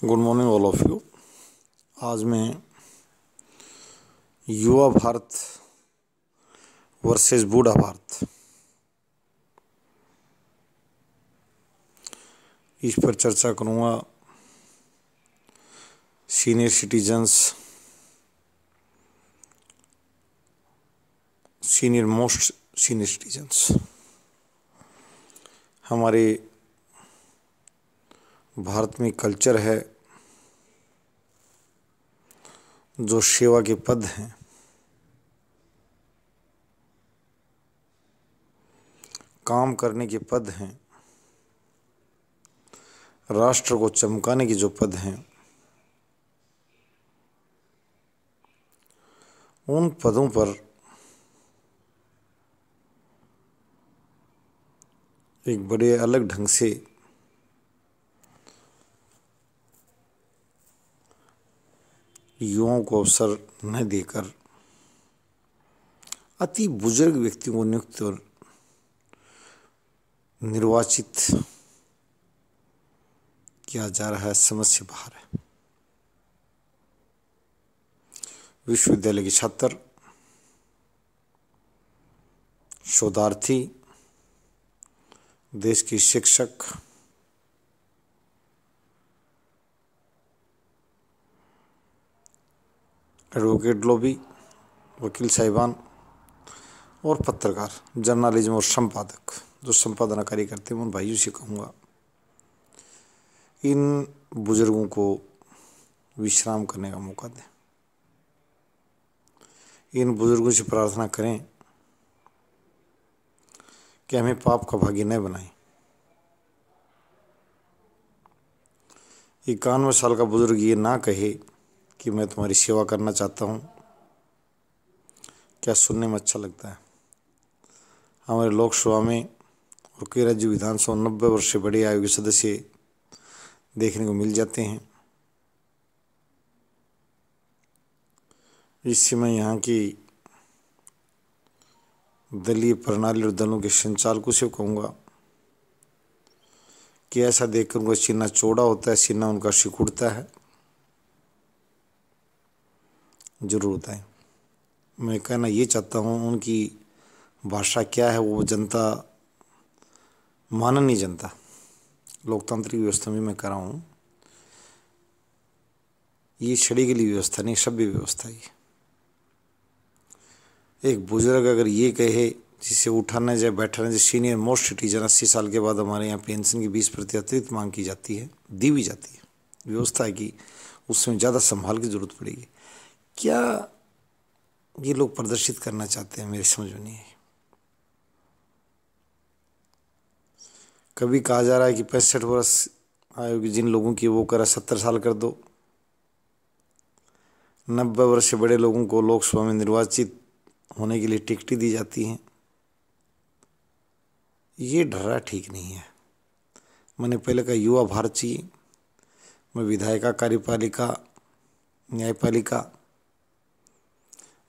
Good morning all of you. आज मैं युवा भारत वर्सेस बूढ़ा भारत इस पर चर्चा करूँगा। Senior citizens, most senior citizens हमारे भारत में कल्चर है जो सेवा के पद हैं, काम करने के पद हैं, राष्ट्र को चमकाने के जो पद हैं, उन पदों पर एक बड़े अलग ढंग से युवाओं को अवसर न देकर अति बुजुर्ग व्यक्तियों को नियुक्त और निर्वाचित किया जा रहा है, समझ से बाहर है। विश्वविद्यालय के छात्र, शोधार्थी, देश के शिक्षक, एडवोकेट लॉबी, वकील साहिबान और पत्रकार, जर्नलिज्म और संपादक जो संपादना कार्य करते हैं, उन भाइयों से कहूँगा, इन बुजुर्गों को विश्राम करने का मौका दें। इन बुजुर्गों से प्रार्थना करें कि हमें पाप का भागी न बनाएं। 91 साल का बुजुर्ग ये ना कहे कि मैं तुम्हारी सेवा करना चाहता हूँ, क्या सुनने में अच्छा लगता है। हमारे लोकसभा में और कई राज्य विधानसभा 90 वर्ष से बड़े आयु के सदस्य देखने को मिल जाते हैं। इस समय यहाँ की दलीय प्रणाली और दलों के संचालकों से कहूँगा कि ऐसा देखकर उनका सीना चौड़ा होता है, सीना उनका सिकुड़ता है। जरूर होता है। मैं कहना ये चाहता हूँ, उनकी भाषा क्या है वो जनता माननीय जनता, लोकतांत्रिक व्यवस्था में मैं कर रहा हूँ, ये छड़ी के लिए व्यवस्था नहीं, सभ्य व्यवस्था है। एक बुजुर्ग अगर ये कहे, जिसे उठाना जाए बैठाना जाए, सीनियर मोस्ट सिटीजन 80 साल के बाद हमारे यहाँ पेंशन की 20% अतिरिक्त मांग की जाती है, दी भी जाती है, व्यवस्था है कि उसमें ज़्यादा संभाल की जरूरत पड़ेगी। क्या ये लोग प्रदर्शित करना चाहते हैं, मेरी समझ में नहीं है। कभी कहा जा रहा है कि 65 वर्ष आयु के जिन लोगों की वो करा 70 साल कर दो, 90 वर्ष से बड़े लोगों को लोकसभा में निर्वाचित होने के लिए टिकटें दी जाती हैं। ये ढर्रा ठीक नहीं है। मैंने पहले कहा युवा भारत चाहिए। मैं विधायिका, कार्यपालिका, न्यायपालिका,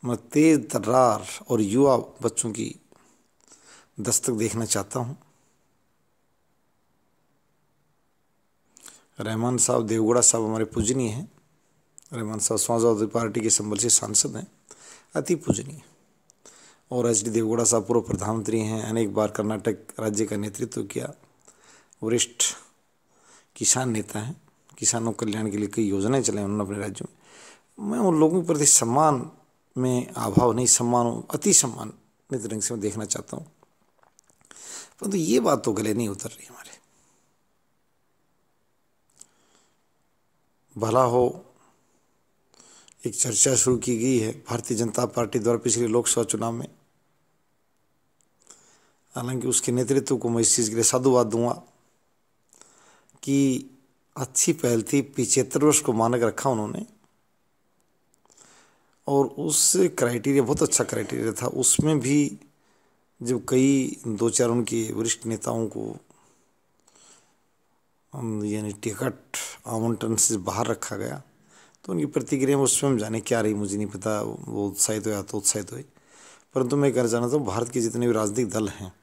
मैं तेज तर्रार और युवा बच्चों की दस्तक देखना चाहता हूँ। रहमान साहब देवगौड़ा साहब हमारे पूजनीय हैं। रहमान साहब समाजवादी पार्टी के संबल से सांसद हैं, अति पूजनीय। और एच.डी. देवगौड़ा साहब पूर्व प्रधानमंत्री हैं, अनेक बार कर्नाटक राज्य का नेतृत्व किया, वरिष्ठ किसान नेता हैं, किसानों कल्याण के लिए कई योजनाएं चलाई उन्होंने अपने राज्यों में। मैं उन लोगों के प्रति सम्मान में अभाव नहीं, सम्मान, अति सम्मान नित रंग से मैं देखना चाहता हूँ। परंतु ये बात तो गले नहीं उतर रही हमारे। भला हो, एक चर्चा शुरू की गई है भारतीय जनता पार्टी द्वारा पिछले लोकसभा चुनाव में। हालांकि उसके नेतृत्व को मैं इस चीज़ के लिए साधुवाद दूंगा कि अच्छी पहल थी। 75 वर्ष को मानक रखा उन्होंने, और उस क्राइटेरिया बहुत अच्छा क्राइटेरिया था। उसमें भी जब कई 2-4 उनके वरिष्ठ नेताओं को यानी टिकट आवंटन से बाहर रखा गया, तो उनकी प्रतिक्रिया में उसमें जाने क्या रही मुझे नहीं पता। वो उत्साहित हो या तो उत्साहित हुए। परंतु मैं कहना चाहता हूँ, भारत के जितने भी राजनीतिक दल हैं,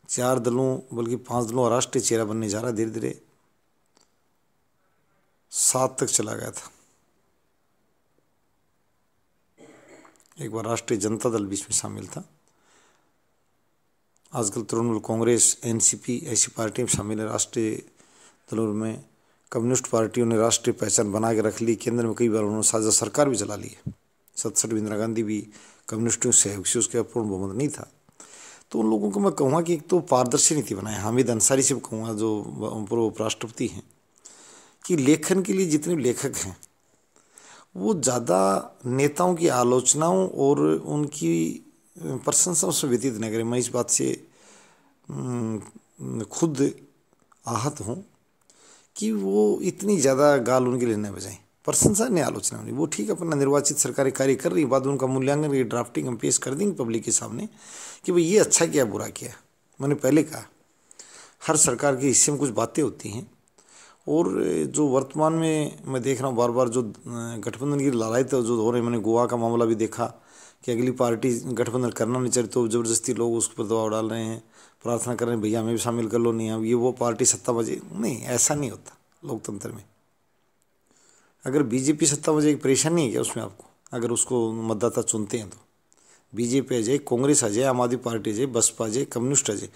4 दलों बल्कि 5 दलों का राष्ट्रीय चेहरा बनने जा रहा है धीरे धीरे। 7 तक चला गया था। एक बार राष्ट्रीय जनता दल बीच में शामिल था। आजकल तृणमूल कांग्रेस, एनसीपी ऐसी पार्टियां शामिल है राष्ट्रीय दलों में। कम्युनिस्ट पार्टियों ने राष्ट्रीय पहचान बना के रख ली। केंद्र में कई बार उन्होंने साझा सरकार भी चला ली है। 67 में इंदिरा गांधी भी कम्युनिस्टों से सहयोग से, उसके पूर्ण बहुमत नहीं था। तो उन लोगों को मैं कहूँगा कि एक तो पारदर्शी नीति बनाए। हामिद अंसारी से भी कहूँगा, जो पूर्व उपराष्ट्रपति हैं, कि लेखन के लिए जितने लेखक हैं वो ज़्यादा नेताओं की आलोचनाओं और उनकी प्रशंसाओं से व्यतीत न करें। मैं इस बात से खुद आहत हूँ कि वो इतनी ज़्यादा गाल उनके लिए न बजाएं। प्रशंसा नहीं, आलोचना नहीं। वो ठीक अपना निर्वाचित सरकारें कार्य कर रही, बाद में उनका मूल्यांकन की ड्राफ्टिंग हम पेश कर देंगे पब्लिक के सामने कि भाई ये अच्छा किया, बुरा किया। मैंने पहले कहा, हर सरकार के हिस्से में कुछ बातें होती हैं। और जो वर्तमान में मैं देख रहा हूँ बार बार जो गठबंधन की लड़ाई तो जो हो रही है, मैंने गोवा का मामला भी देखा कि अगली पार्टी गठबंधन करना नहीं चाहती तो ज़बरदस्ती लोग उस पर दबाव डाल रहे हैं, प्रार्थना कर रहे हैं भैया हमें भी शामिल कर लो। नहीं, अब ये वो पार्टी सत्ता बजे, नहीं, ऐसा नहीं होता लोकतंत्र में। अगर बीजेपी सत्ता बजे एक परेशानी है क्या उसमें आपको? अगर उसको मतदाता चुनते हैं तो बीजेपी आ जाए, कांग्रेस आ जाए, आम आदमी पार्टी आ जाए, बसपा आ जाए, कम्युनिस्ट आ जाए,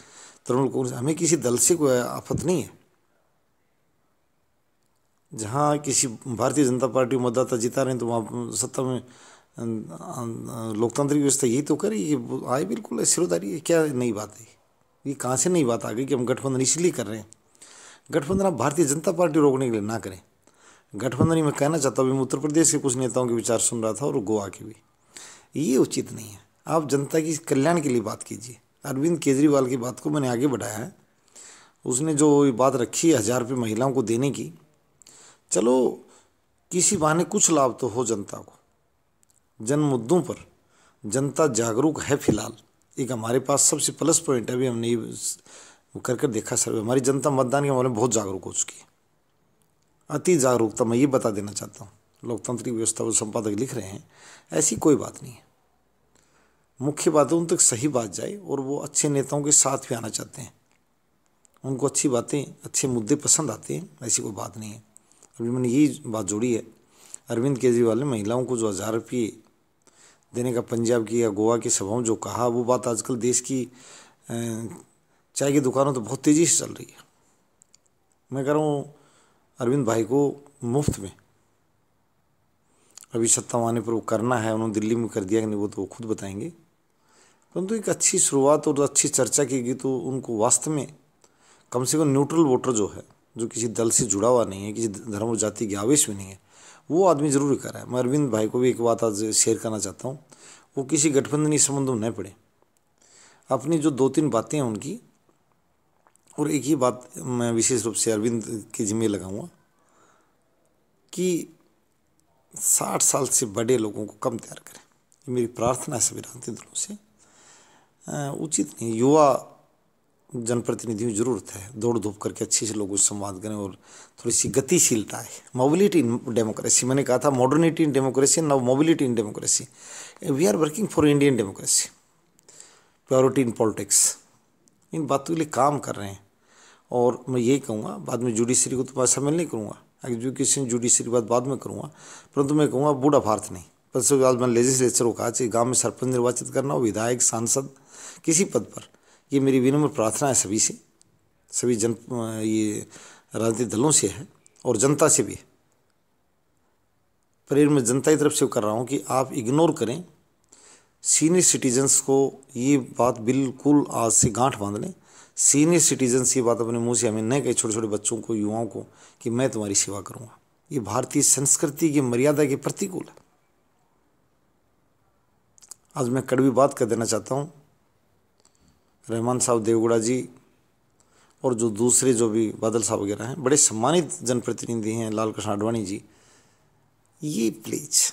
तृणमूल कांग्रेस, हमें किसी दल से कोई आफत नहीं है। जहाँ किसी भारतीय जनता पार्टी मतदाता जिता रहे हैं तो वहाँ सत्ता में लोकतांत्रिक व्यवस्था यही तो करे। ये आए बिल्कुल सिरोधारी है। क्या नई बात है? ये कहाँ से नई बात आ गई कि हम गठबंधन इसलिए कर रहे हैं? गठबंधन आप भारतीय जनता पार्टी रोकने के लिए ना करें। गठबंधन ही मैं कहना चाहता हूँ, मैं उत्तर प्रदेश के कुछ नेताओं के विचार सुन रहा था और गोवा के भी, ये उचित नहीं है। आप जनता की कल्याण के लिए बात कीजिए। अरविंद केजरीवाल की बात को मैंने आगे बढ़ाया है। उसने जो बात रखी है 1000 रुपये महिलाओं को देने की, चलो किसी बहाने कुछ लाभ तो हो जनता को। जन मुद्दों पर जनता जागरूक है फिलहाल, एक हमारे पास सबसे प्लस पॉइंट है। अभी हमने ये कर देखा सर्वे, हमारी जनता मतदान के मामले में बहुत जागरूक हो चुकी है, अति जागरूकता। मैं ये बता देना चाहता हूँ, लोकतांत्रिक व्यवस्था को संपादक लिख रहे हैं, ऐसी कोई बात नहीं है। मुख्य बात है उन तक सही बात जाए और वो अच्छे नेताओं के साथ भी आना चाहते हैं, उनको अच्छी बातें, अच्छे मुद्दे पसंद आते हैं, ऐसी कोई बात नहीं है। अभी मैंने यही बात जोड़ी है, अरविंद केजरीवाल ने महिलाओं को जो 1000 रुपये देने का पंजाब की या गोवा की सभाओं जो कहा, वो बात आजकल देश की चाय की दुकानों तो बहुत तेज़ी से चल रही है। मैं कह रहा हूँ अरविंद भाई को मुफ्त में अभी सत्ता आने पर वो करना है। उन्होंने दिल्ली में कर दिया कि नहीं वो तो वो खुद बताएंगे, परंतु एक अच्छी शुरुआत और अच्छी चर्चा की तो उनको वास्तव में कम से कम न्यूट्रल वोटर जो है, जो किसी दल से जुड़ा हुआ नहीं है, किसी धर्म और जाति के आवेश में नहीं है, वो आदमी जरूर कर रहा है। मैं अरविंद भाई को भी एक बात आज शेयर करना चाहता हूँ, वो किसी गठबंधनी संबंधों में न पड़े। अपनी जो 2-3 बातें हैं उनकी, और एक ही बात मैं विशेष रूप से अरविंद के जिम्मे लगाऊंगा कि 60 साल से बड़े लोगों को कम तैयार करें। ये मेरी प्रार्थना है सभी राजनीतिक दलों से। उचित नहीं, युवा जनप्रतिनिधियों की जरूरत है, दौड़ धूप करके अच्छे से लोगों से संवाद करें और थोड़ी सी गतिशीलता है। मोबिलिटी इन डेमोक्रेसी, मैंने कहा था modernity in democracy, now mobility in democracy. We are working for Indian democracy, purity in politics, इन बातों के लिए काम कर रहे हैं। और मैं यही कहूँगा, बाद में जुडिशरी को तो मैं शामिल नहीं करूँगा, एजुकेशन जुडिशरी बात बाद में करूँगा, परंतु मैं कहूँगा बूढ़ा भारत नहीं। परसों के बाद मैंने लेजिस्लेचर को कहा चाहिए गाँव में सरपंच निर्वाचित करना हो, विधायक, सांसद, किसी पद पर। ये मेरी विनम्र प्रार्थना है सभी से, सभी ये राजनीतिक दलों से है और जनता से भी है। पर मैं जनता की तरफ से कर रहा हूँ कि आप इग्नोर करें सीनियर सिटीजन्स को। ये बात बिल्कुल आज से गांठ बांध लें। सीनियर सिटीजन्स ये बात अपने मुंह से हमें न कहे, छोटे छोटे बच्चों को, युवाओं को, कि मैं तुम्हारी सेवा करूँगा। ये भारतीय संस्कृति की मर्यादा के प्रतिकूल है। आज मैं कड़वी बात कर देना चाहता हूँ, रहमान साहब देवगौड़ा जी और जो दूसरे जो भी बादल साहब वगैरह हैं, बड़े सम्मानित जनप्रतिनिधि हैं, लाल कृष्ण आडवाणी जी, ये प्लीज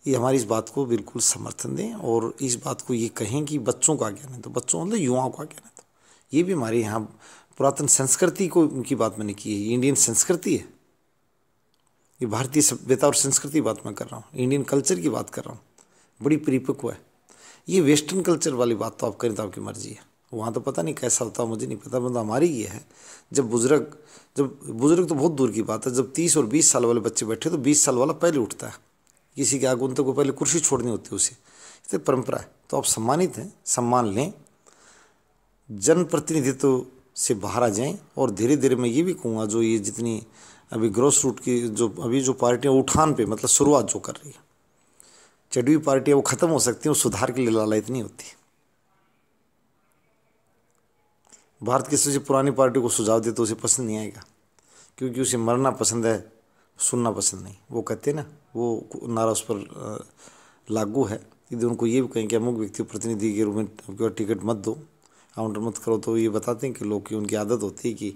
ये हमारी इस बात को बिल्कुल समर्थन दें और इस बात को ये कहें कि बच्चों को आगे आने दो, बच्चों मतलब युवाओं को आगे आने दो। ये भी हमारे यहाँ पुरातन संस्कृति को उनकी बात मैंने की है। ये इंडियन संस्कृति है, ये भारतीय सभ्यता और संस्कृति की बात मैं कर रहा हूँ, इंडियन कल्चर की बात कर रहा हूँ, बड़ी परिपक्व है। ये वेस्टर्न कल्चर वाली बात तो आप करें तो आपकी मर्जी है। वहाँ तो पता नहीं कैसा होता, मुझे नहीं पता, मतलब हमारी ये है जब बुजुर्ग तो बहुत दूर की बात है, जब 30 और 20 साल वाले बच्चे बैठे तो 20 साल वाला पहले उठता है, किसी के आगुंतक को पहले कुर्सी छोड़नी होती है उसे, तो परंपरा है। तो आप सम्मानित हैं, सम्मान लें, जनप्रतिनिधित्व से बाहर आ जाएं। और धीरे धीरे मैं ये भी कहूँगा, जो ये जितनी अभी ग्रॉस रूट की जो पार्टियाँ उठान पे मतलब शुरुआत जो कर रही है, चढ़ी हुई पार्टियाँ वो ख़त्म हो सकती हैं, वो सुधार के लिए लालायित नहीं होती। भारत की सबसे पुरानी पार्टी को सुझाव दे तो उसे पसंद नहीं आएगा, क्योंकि उसे मरना पसंद है, सुनना पसंद नहीं। वो कहते हैं ना, वो नारा उस पर लागू है। यदि उनको ये भी कहें कि अमुक व्यक्ति प्रतिनिधि के रूप में आपके टिकट मत दो, काउंटर मत करो, तो ये बताते हैं कि लोग की उनकी आदत होती है कि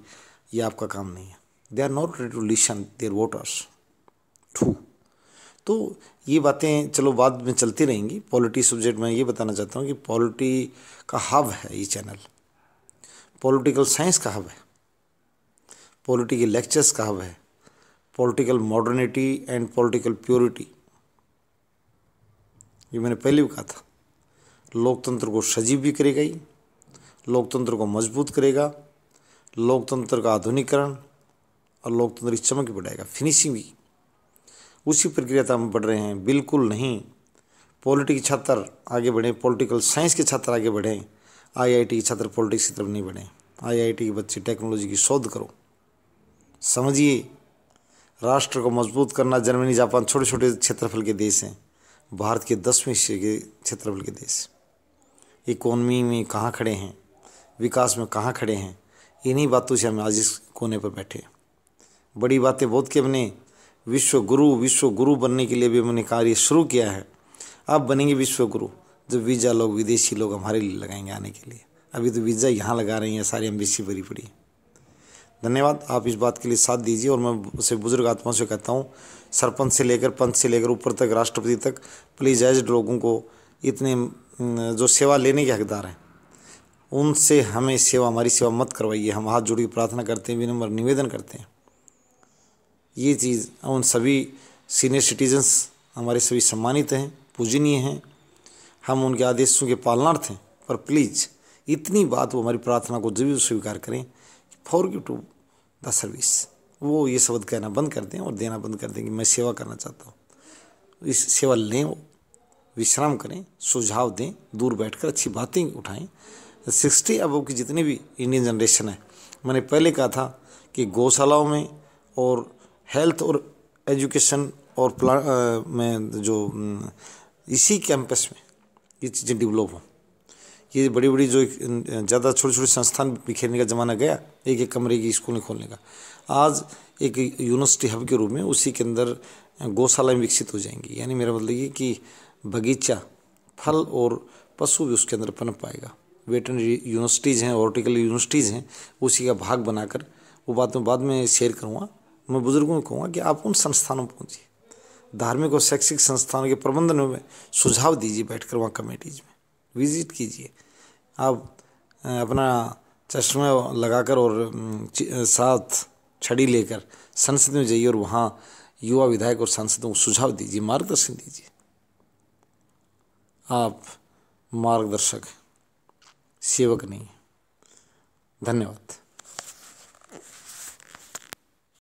ये आपका काम नहीं है। They are not ready to listen their voters true. तो ये बातें चलो बाद में चलती रहेंगी। पॉलिटी सब्जेक्ट में ये बताना चाहता हूँ कि पॉलिटी का हब है ये चैनल, पॉलिटिकल साइंस का हब है, पॉलिटिकल लेक्चर्स का हब है, political modernity and political purity. ये मैंने पहले भी कहा था, लोकतंत्र को सजीव भी करेगा ही, लोकतंत्र को मजबूत करेगा, लोकतंत्र का आधुनिकीकरण और लोकतंत्र की चमक भी बढ़ाएगा, फिनिशिंग भी। उसी प्रक्रिया तक हम बढ़ रहे हैं। बिल्कुल नहीं पॉलिटी के छात्र आगे बढ़ें, पॉलिटिकल साइंस के छात्र आगे बढ़ें, आईआईटी के छात्र पॉलिटिक्स की तरफ नहीं बढ़ें। आईआईटी के बच्चे टेक्नोलॉजी की शोध करो, समझिए। राष्ट्र को मजबूत करना, जर्मनी जापान छोटे छोटे क्षेत्रफल के देश हैं, भारत के 10वें हिस्से के क्षेत्रफल के देश। इकोनॉमी में कहाँ खड़े हैं, विकास में कहाँ खड़े हैं, इन्हीं बातों से हम आज इस कोने पर बैठे हैं। बड़ी बातें बहुत कि हमने विश्व गुरु बनने के लिए भी हमने कार्य शुरू किया है। अब बनेंगे विश्व गुरु जब वीज़ा लोग, विदेशी लोग हमारे लिए लगाएंगे आने के लिए। अभी तो वीज़ा यहाँ लगा रही हैं, सारी एम्बेसी भरी पड़ी है। धन्यवाद, आप इस बात के लिए साथ दीजिए। और मैं उसे बुजुर्ग आत्माओं से कहता हूँ, सरपंच से लेकर पंच से लेकर ऊपर तक, राष्ट्रपति तक, प्लीज़ एज लोगों को, इतने जो सेवा लेने के हकदार हैं, उनसे हमें सेवा, हमारी सेवा मत करवाइए। हम हाथ जोड़ के प्रार्थना करते हैं, विनम्र निवेदन करते हैं। ये चीज़ उन सभी सीनियर सिटीजन्स हमारे सभी सम्मानित हैं, पूजनीय हैं, हम उनके आदेशों के पालनार्थ हैं। पर प्लीज़ इतनी बात वो हमारी प्रार्थना को जरूर स्वीकार करें, फॉरगिव टू द सर्विस। वो ये शब्द कहना बंद कर दें और देना बंद कर दें कि मैं सेवा करना चाहता हूँ। इस सेवा लें, विश्राम करें, सुझाव दें, दूर बैठकर अच्छी बातें उठाएं। 60 अबव की जितनी भी इंडियन जनरेशन है, मैंने पहले कहा था कि गौशालाओं में और हेल्थ और एजुकेशन और में जो इसी कैंपस में ये चीज़ें डेवलप हों। ये बड़ी बड़ी जो ज़्यादा छोटे छोटे संस्थान बिखेरने का ज़माना गया, एक एक कमरे की स्कूल खोलने का, आज एक यूनिवर्सिटी हब के रूप में उसी के अंदर गौशालाएं विकसित हो जाएंगी। यानी मेरा मतलब ये कि बगीचा, फल और पशु भी उसके अंदर पनप पाएगा। वेटरनरी यूनिवर्सिटीज़ हैं, हॉर्टिकल यूनिवर्सिटीज़ हैं, उसी का भाग बनाकर, वो बात मैं बाद में शेयर करूँगा। मैं बुजुर्गों को कहूँगा कि आप उन संस्थानों में पहुँचिए, धार्मिक और शैक्षिक संस्थानों के प्रबंधन में सुझाव दीजिए, बैठकर वहाँ कमेटीज में विजिट कीजिए। आप अपना चश्मा लगाकर और साथ छड़ी लेकर संसद में जाइए और वहाँ युवा विधायक और सांसदों को सुझाव दीजिए, मार्गदर्शन दीजिए। आप मार्गदर्शक, सेवक नहीं। धन्यवाद।